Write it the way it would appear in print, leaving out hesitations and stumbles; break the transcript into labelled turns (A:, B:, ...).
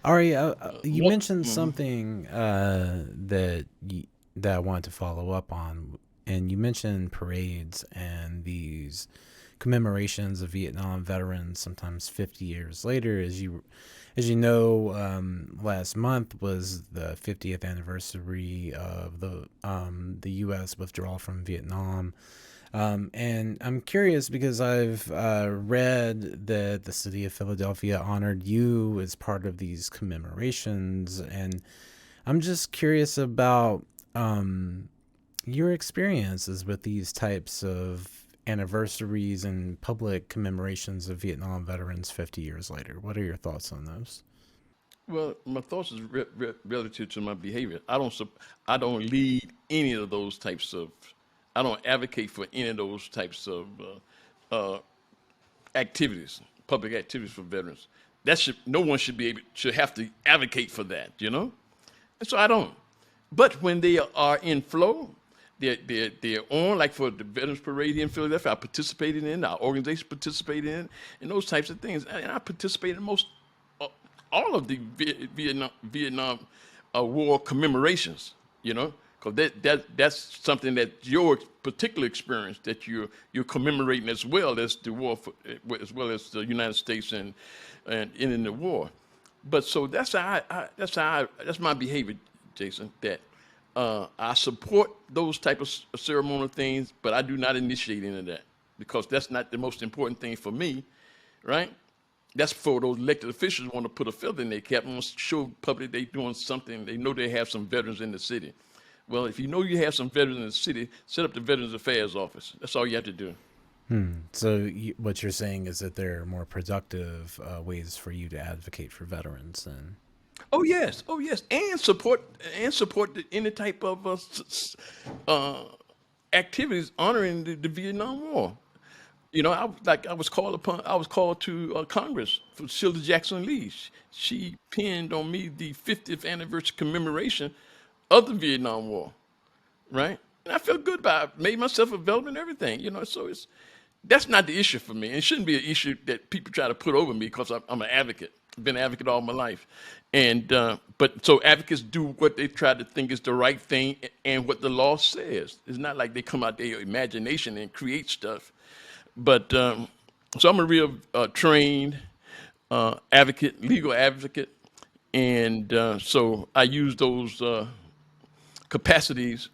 A: Ari, you
B: What?
A: mentioned something that I wanted to follow up on, and you mentioned parades and these commemorations of Vietnam veterans, sometimes 50 years later. As you know, last month was the 50th anniversary of the U.S. withdrawal from Vietnam. And I'm curious because I've read that the city of Philadelphia honored you as part of these commemorations, and I'm just curious about your experiences with these types of anniversaries and public commemorations of Vietnam veterans 50 years later. What are your thoughts on those?
B: Well, my thoughts is relative to my behavior. I don't lead any of those types of. I don't advocate for any of those types of activities, public activities for veterans. That should no one should be able should have to advocate for that, And so I don't. But when they are in flow, they're on, like for the Veterans Parade here in Philadelphia, I participated in, our organization participated in, and those types of things. And I participated in most, uh, all of the Vietnam War commemorations, because that's something that your particular experience that you're commemorating as well as the war, as well as the United States and in the war. But so that's my behavior, Jason. That I support those type of ceremonial things, but I do not initiate any of that because that's not the most important thing for me, right? That's for those elected officials who want to put a feather in their cap and want to show public they doing something. They know they have some veterans in the city. Well, if you know you have some veterans in the city, set up the Veterans Affairs Office. That's all you have to do.
A: So, what you're saying is that there are more productive ways for you to advocate for veterans, and
B: Oh yes, and support any type of uh, activities honoring the Vietnam War. I was called to Congress for Sheila Jackson Lee. She pinned on me the 50th anniversary commemoration of the Vietnam War, right? And I felt good about it. Made myself available and everything. So that's not the issue for me. It shouldn't be an issue that people try to put over me because I'm an advocate. I've been an advocate all my life, and but so advocates do what they try to think is the right thing and what the law says. It's not like they come out their imagination and create stuff. But so I'm a real trained advocate, legal advocate, and so I use those capacities